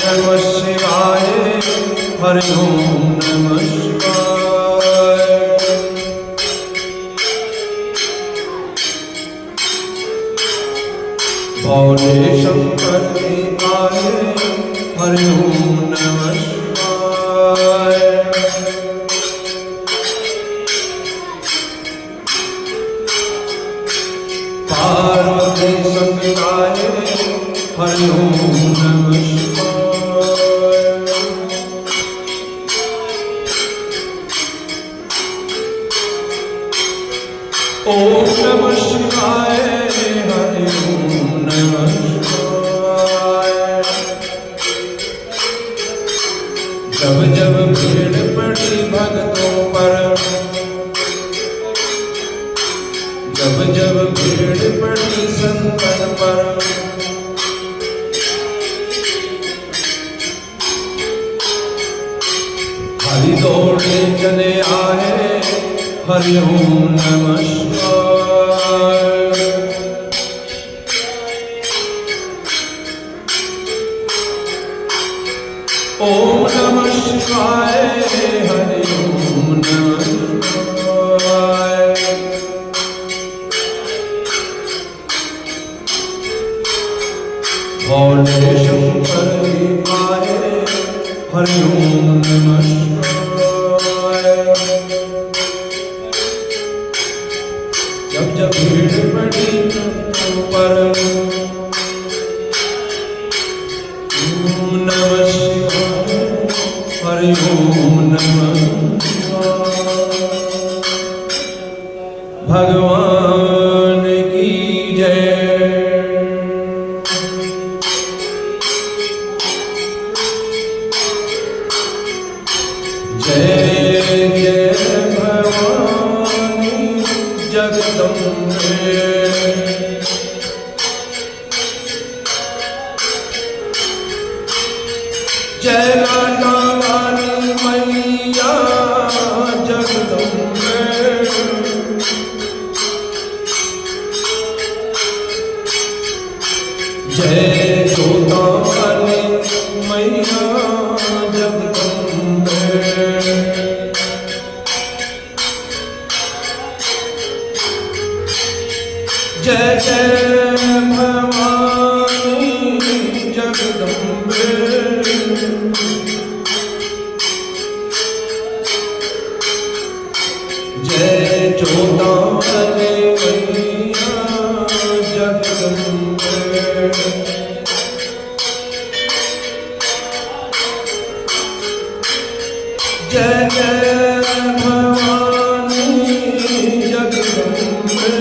नमः शिवाय हरि ओम नमः शिवाय। भोले शंकर देवाय हरि ओम नमः शिवाय। पार्वती संविदाय हरि ओम नमः शिवाय। ओम नमः शिवाय हरि ओम नमः शिवाय। जब जब भीड़ पड़ी भक्तों पर, जब जब भीड़ पड़ी संतन पर, हरि दौड़े चले आए हरि ओम नमः शिवाय। ओम नमः शिवाय हरि ओम नमः शिवाय। भोले शंकर देवाय हरि ओम नमः शिवाय। जब जब भीड़ पड़ी पर, ओम नमः शिवाय हरि ओम नमः शिवाय। भगवान की जय। जय जय भवानी जगदम्बे। जय लाटा रानी मैया जगदम्बे। जय जोता रानी मैया जगदम्बे। जय जय भवानी जगदम्बे। जय जोतावली मैया जगदम्बे। जय जय भवानी जगदम्बे।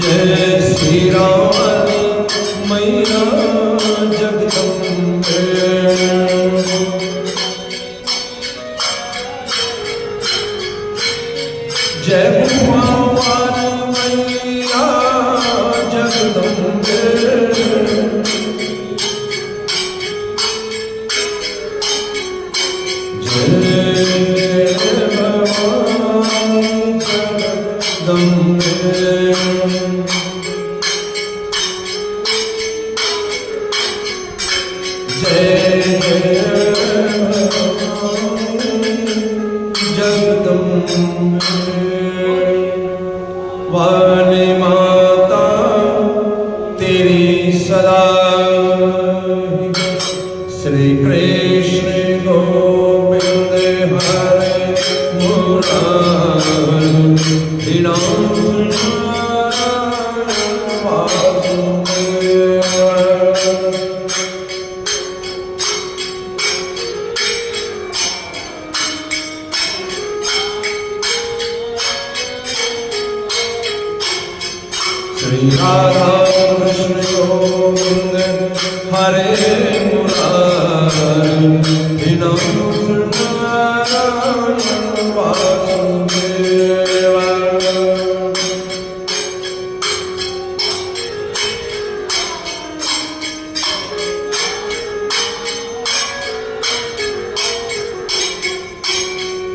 जय श्री राम मैया जगदम्बे। जय भवानी मैया जगदम्बे। जय भवानी जगदम्बे। जय जगदम्बे। वाणी माता तेरी सदा श्री कृष्ण गोविंद हरे मुरारी नारायण वासुदेव। श्री राधा कृष्ण गोविंद हरे मुरारी नारायण वासुदेव।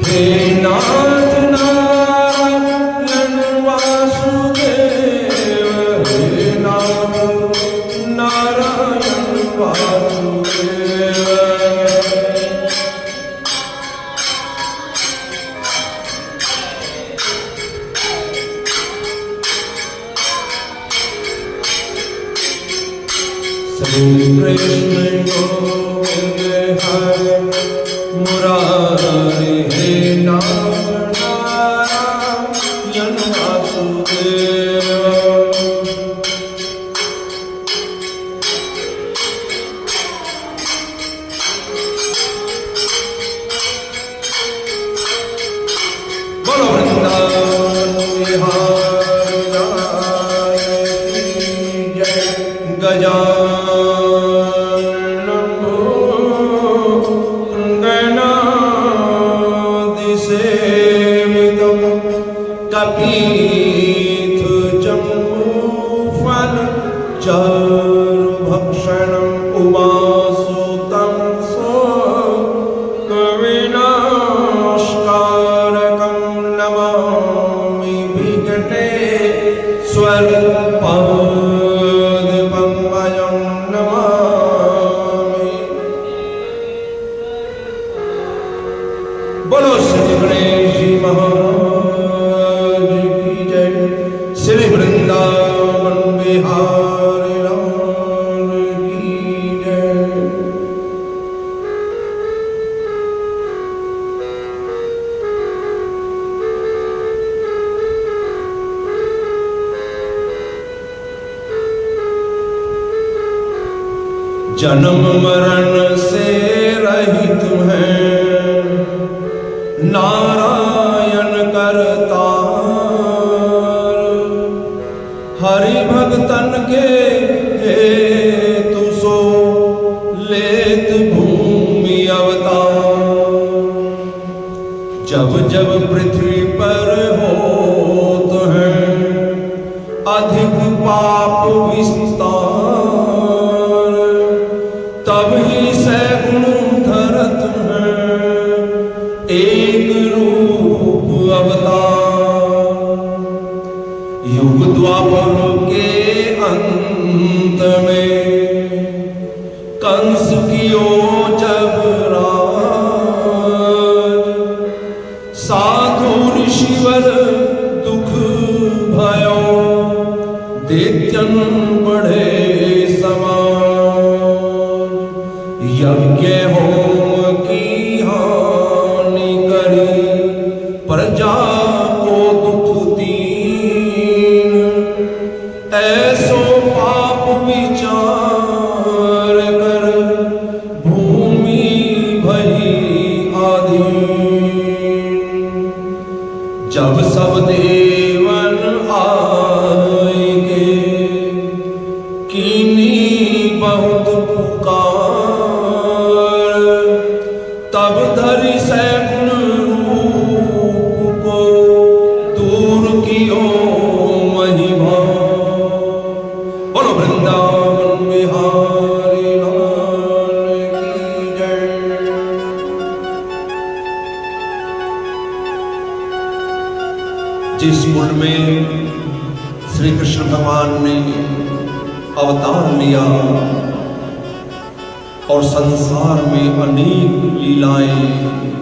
हे नाथ नारायण वासुदेव। श्री कृष्ण गोविंद हरे मुरारी हे नाथ नारायण वासुदेव। बोलो वृंदावन बिहारी लाल की जय। गजानन गणाधिसेवितं कपीथ जम्बूफल चारुभक्षणं उमासुतं विनाशकारकं नमामि विघ्नेश्वर पादपङ्कजं नमामि। बोलो श्री गणेश जी महाराज की जय। श्री वृंदावन बिहारी लाल की जय। जन्म मरण से रहित हैं नारायण करतार। हरि भगतन के हेतु सो लेत भूमि अवतार। जब जब पृथ्वी पर होत हैं अधिक पाप विस्तार। तब ही सैगुण धरत हैं एक रूप अवतार। युग द्वापर के अंत में कंस कियो जब राज। साधु ऋषिवर दुख भयो दैत्यन बढ़े समाज। यज्ञ होम की हानि करी प्रजा को दुख दीन। ऐसो पाप विचार कर भूमि भई आधीन। जब सब देवन आएंगे कीनी बहुत पुकार। तब धरि सैगुण रूप को दूर कियो महिमा। बोलो वृंदावन बिहारी लाल की जय। जिस कुल में श्री कृष्ण भगवान ने अवतार लिया और संसार में अनेक लीलाएं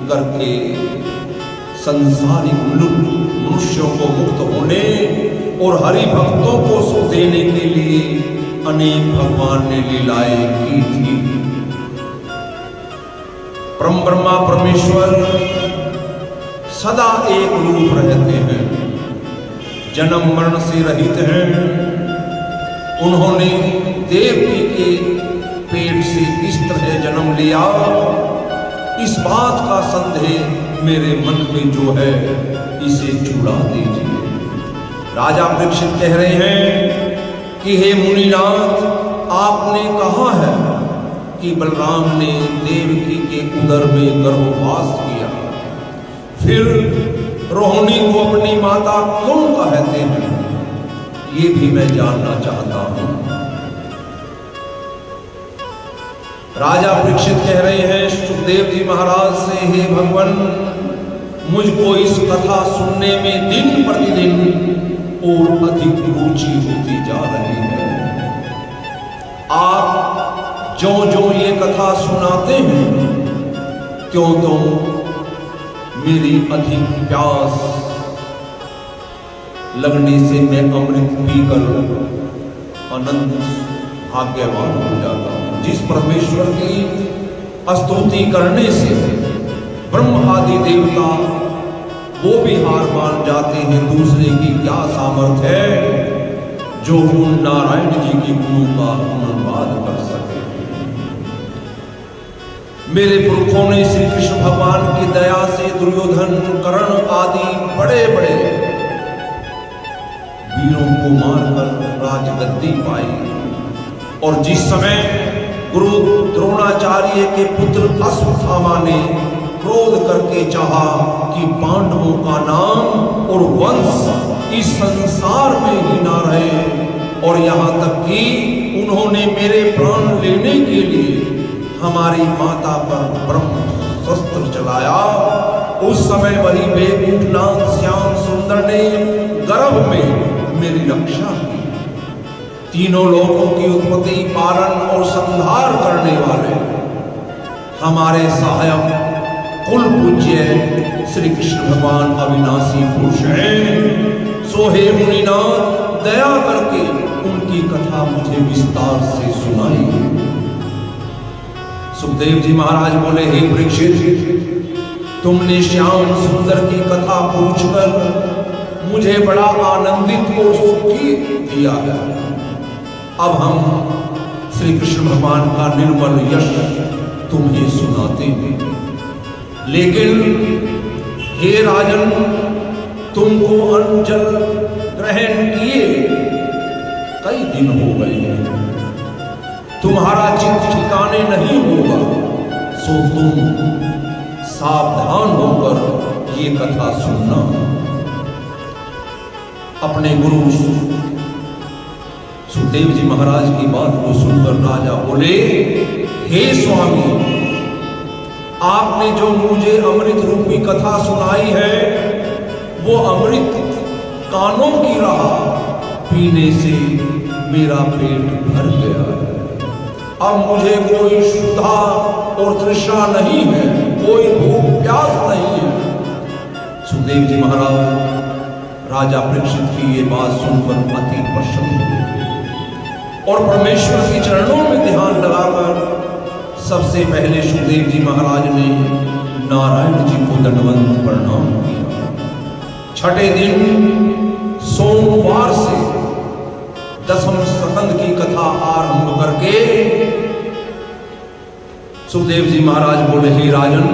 करके संसारिक मनुष्यों को मुक्त होने और हरि भक्तों को सुख देने के लिए अनेक भगवान ने लीलाएं की थी। परम ब्रह्मा परमेश्वर सदा एक रूप रहते हैं, जन्म मरण से रहित हैं। उन्होंने देवकी के पेट से किस तरह जन्म लिया, इस बात का संदेह मेरे मन में जो है इसे छुड़ा दीजिए। राजा परीक्षित कह रहे हैं कि हे मुनिनाथ, आपने कहा है कि बलराम ने देवकी के उदर में गर्भवास किया, फिर रोहिणी को अपनी माता क्यों कहते हैं, ये भी मैं जानना चाहता हूं। राजा परीक्षित कह रहे हैं सुखदेव जी महाराज से, हे भगवान, मुझको इस कथा सुनने में दिन प्रतिदिन और अधिक रुचि होती जा रही है। आप जो जो ये कथा सुनाते हैं त्यों त्यों मेरी अधिक प्यास लगने से मैं अमृत पीकर आनंद भाग्यवान हो जाता हूं। जिस परमेश्वर की स्तुति करने से ब्रह्म आदि देवता वो भी हार मान जाते हैं, दूसरे की क्या सामर्थ्य है जो उन नारायण जी के गुणों का अनुवाद कर सके। मेरे पुरखों ने श्री कृष्ण भगवान की दया से दुर्योधन, कर्ण आदि बड़े बड़े वीरों को मारकर राजगद्दी पाई। और जिस समय गुरु द्रोणाचार्य के पुत्र अश्वत्थामा ने क्रोध करके चाहा कि पांडवों का नाम और वंश इस संसार में ही ना रहे, और यहाँ तक कि उन्होंने मेरे प्राण लेने के लिए हमारी माता पर ब्रह्मास्त्र चलाया, उस समय वही वैकुंठनाथ श्याम सुंदर ने गर्भ में मेरी रक्षा की। तीनों लोगों की उत्पत्ति, पालन और संहार करने वाले हमारे सहायक कुल पूज्य श्री कृष्ण भगवान अविनाशी पुरुष हैं। सो हे मुनिनाथ, दया करके उनकी कथा मुझे विस्तार से सुनाई। सुखदेव जी महाराज बोले, हे परीक्षित, तुमने श्याम सुंदर की कथा पूछकर मुझे बड़ा आनंदित और सुखी दिया है। अब हम श्री कृष्ण भगवान का निर्मल यश तुम्हें सुनाते हैं। लेकिन हे राजन, तुमको अन्न जल ग्रहण किए कई दिन हो गए हैं, तुम्हारा चित्त ठिकाने नहीं होगा, सो तुम सावधान होकर ये कथा सुनना। अपने गुरु सुखदेव जी महाराज की बात को सुनकर राजा बोले, हे स्वामी, आपने जो मुझे अमृत रूपी कथा सुनाई है वो अमृत कानों की रहा पीने से मेरा पेट भर गया है। अब मुझे कोई क्षुधा और तृष्णा नहीं है, कोई भूख प्यास नहीं है। सुखदेव जी महाराज राजा परीक्षित की ये बात सुनकर अति प्रसन्न हुए और परमेश्वर के चरणों में ध्यान लगाकर सबसे पहले सुखदेव जी महाराज ने नारायण जी को दंडवत प्रणाम किया। छठे दिन सोमवार से दसम स्कंद की कथा आरंभ करके सुखदेव जी महाराज बोले, हे राजन,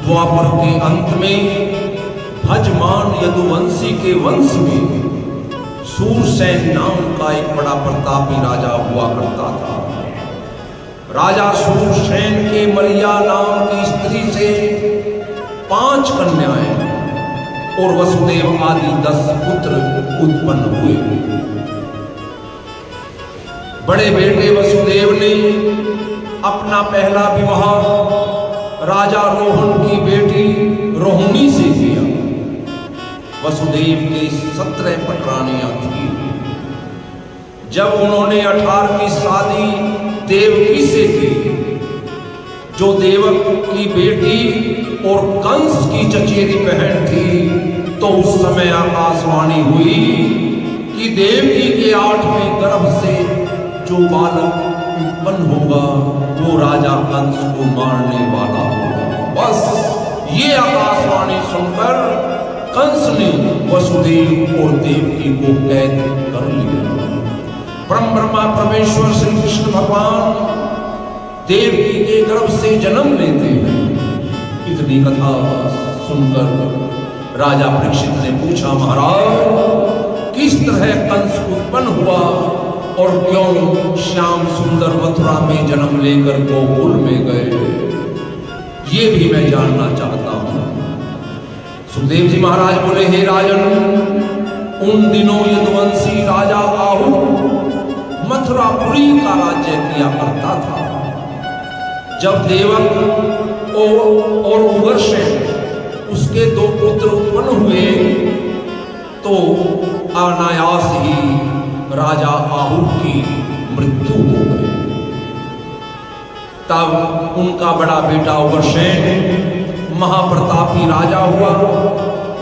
द्वापर के अंत में भजमान यदुवंशी के वंश में सूरसेन नाम का एक बड़ा प्रतापी राजा हुआ करता था। राजा सूरसेन के मरिया नाम की स्त्री से 5 कन्याएं और वसुदेव आदि 10 पुत्र उत्पन्न हुए। बड़े बेटे वसुदेव ने अपना पहला विवाह राजा रोहन की बेटी रोहिणी से किया। वसुदेव के 17 पटरानियां थी। जब उन्होंने 18वीं शादी देवकी से की, जो देवक की बेटी और कंस की चचेरी बहन थी, तो उस समय आकाशवाणी हुई कि देवकी के 8वें गर्भ से जो बालक उत्पन्न होगा वो राजा कंस को मारने वाला होगा। बस ये आकाशवाणी सुनकर कंस ने वसुदेव और देवकी को कैद कर लिया। परम ब्रह्मा परमेश्वर श्री कृष्ण भगवान देवकी के गर्भ से जन्म लेते हैं। इतनी कथा सुनकर राजा परीक्षित ने पूछा, महाराज, किस तरह कंस उत्पन्न हुआ और क्यों श्याम सुंदर मथुरा में जन्म लेकर गोकुल में गए, ये भी मैं जानना चाहता हूं। सुखदेव जी महाराज बोले, हे राजन, उन दिनों यदुवंशी राजा आहू मथुरापुरी का राज्य किया करता था। जब देवक और उग्रसेन उसके 2 पुत्र उत्पन्न हुए तो अनायास ही राजा आहू की मृत्यु हो गई। तब उनका बड़ा बेटा उग्रसेन महाप्रतापी राजा हुआ।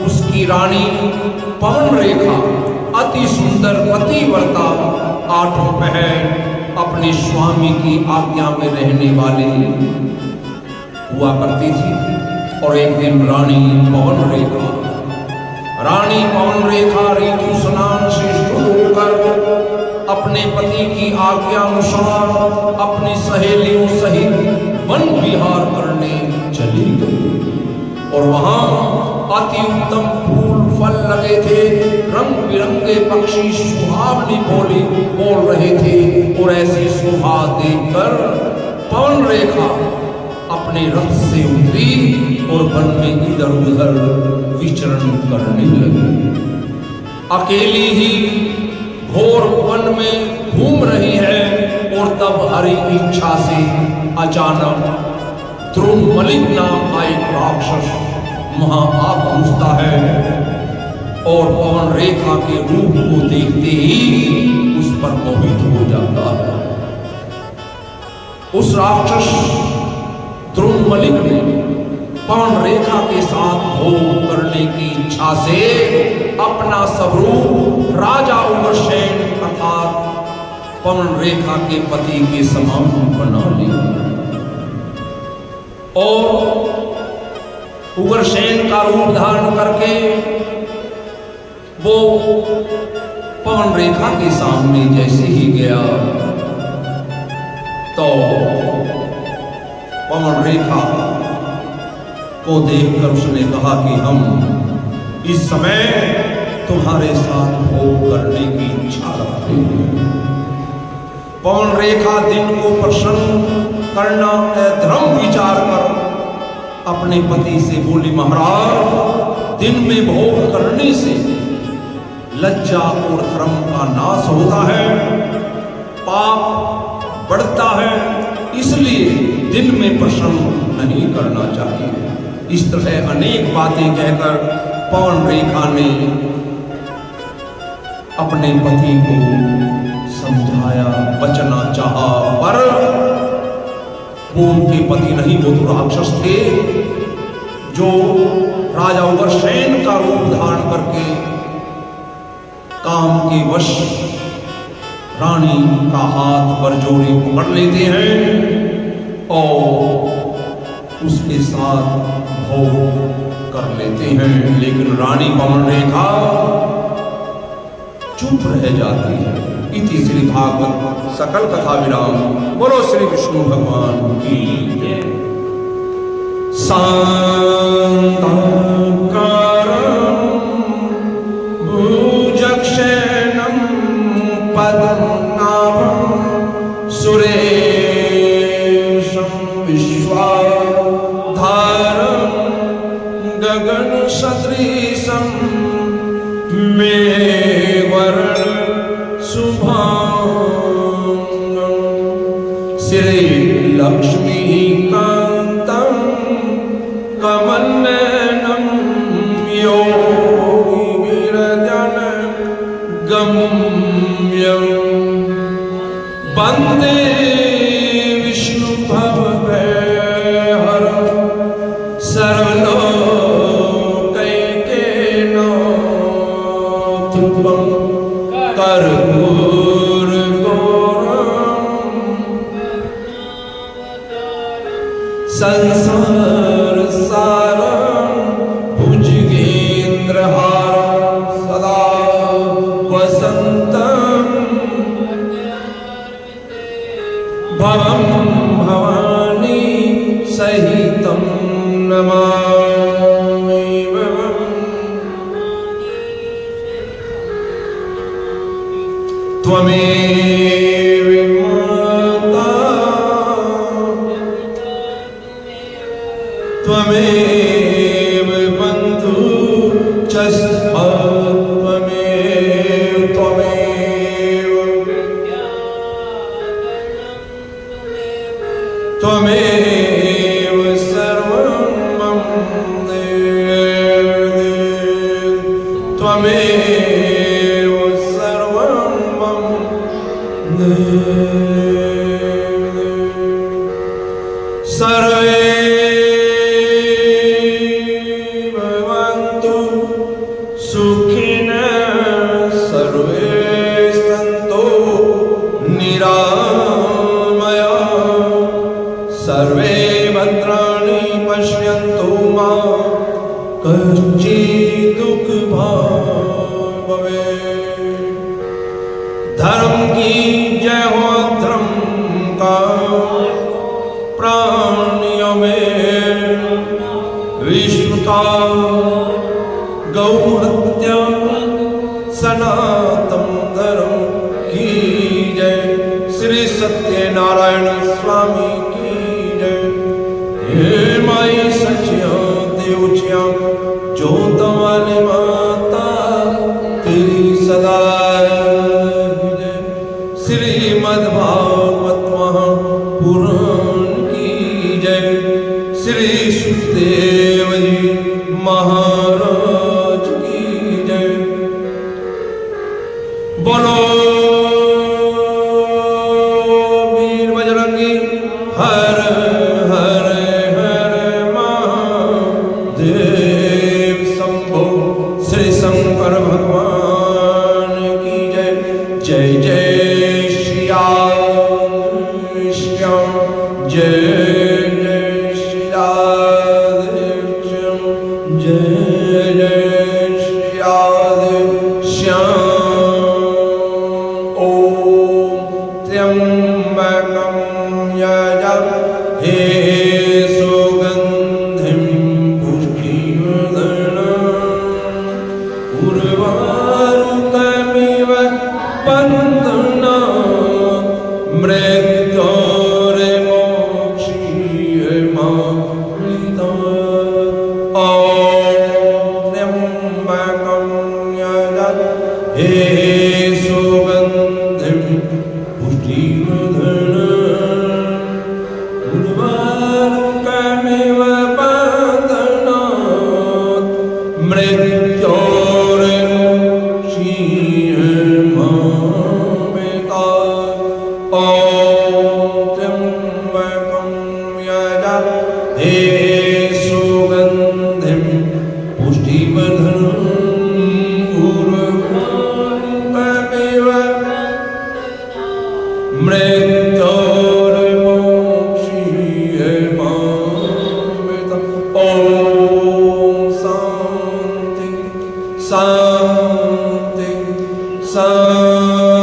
उसकी रानी पवन रेखा अति सुंदर पतिव्रता आठों पहर अपने स्वामी की आज्ञा में रहने वाले हुआ करती थी। और एक दिन रानी पवन रेखा ऋतु स्नान से शुरू होकर अपने पति की आज्ञा अनुसार अपनी सहेलियों सहित वन विहार करने चली गई। और वहां अति उत्तम फूल फल लगे थे, रंग बिरंगे पक्षी सुहावनी बोली बोल रहे थे। और ऐसी शोभा देखकर पवन रेखा अपने रथ से उतरी और वन में इधर उधर विचरण करने लगी। अकेली ही घोर वन में घूम रही है और तब हरि इच्छा से अचानक द्रुमलिक नाम का एक राक्षस वहां आ पहुंचता है और पवन रेखा के रूप को देखते ही उस पर मोहित हो जाता है। उस राक्षस द्रुमलिक ने पवन रेखा के साथ भोग करने की इच्छा से अपना स्वरूप राजा उग्रसेन अर्थात पवन रेखा के पति के समान बना लिया। और उग्रसेन का रूप धारण करके वो पवन रेखा के सामने जैसे ही गया तो पवन रेखा को देखकर उसने कहा कि हम इस समय तुम्हारे साथ भोग करने की इच्छा रखते हैं। पवन रेखा दिन को प्रसन्न करना धर्म विचार कर अपने पति से बोली, महाराज दिन में भोग करने से लज्जा और धर्म का नाश होता है, पाप बढ़ता है, इसलिए दिन में प्रसन्न नहीं करना चाहिए। इस तरह अनेक बातें कहकर पवन रेखा ने अपने पति को समझाया, बचना चाहा, पर वो उनके पति नहीं, वो तो राक्षस थे जो राजा उग्रसेन का रूप धारण करके काम के वश रानी का हाथ पर जोड़ी पकड़ लेते हैं और उसके साथ भोग कर लेते हैं। लेकिन रानी पवन रेखा चुप रह जाती है। इति श्री भागवत सकल कथा विराम। बोलो श्री विष्णु भगवान की जय। शांताकारं भुजगशयनं पद्मनाभं सुरेशं विश्वाधारं गगन सदृशं मेघवर्णं शुभांगं श्री लक्ष्मीकान्तं कमलनयनं योगिविरजनं गम्यं वन्दे विष्णु भवभयहरं सर्वलोकैकनाथं कर्पूरगौरं संसारसारं भुजगेन्द्रहारं सदा वसन्तं भवं भवानी सहितं नमामि। त्वमेव माता त्वमेव बन्धु च सखा त्वमेव सर्वं मम देवि त्वमेव सर्वं मम देवि। सर्वे भवन्तु सुखिनः सर्वे धर्म की जय हो, धर्म का प्राणियों में विश्व का गौ हत्या सनातन धर्म की जय। श्री सत्यनारायण स्वामी की जय। हे माई सचिया देवचिया जोत वाले माता तेरी सदा जय। श्रीमद्भागवत महापुराण की जय। श्री सुखदेव जी महाराज की जय। बोलो वीर बजरंगी हर हर हर महादेव शंभो। श्री शंकर भगवान की जय। जय जय श्याम जय जय श्री राधे श्याम जय जय श्री राधे श्याम। ओम त्र्यंबकं यजामहे सुगंधिं पुष्टिवर्धनम् उर्वारुकमिव बन्धनात् मृत्योर्मोक्षीयमामृतात्। ॐ त्र्यंबकं यजामहे सुगंधिं पुष्टिवर्धनम् उर्वारुकमिव बन्धनात् मृत्योर्मोक्षीयमामृतात्। ॐ त्र्यंबकं यजामहे सुगंधिं पुष्टिवर्धनम् उर्वारुकमिव मृत्योर्मोक्षीयमामृतात्। ॐ शान्ति शान्ति शान्ति।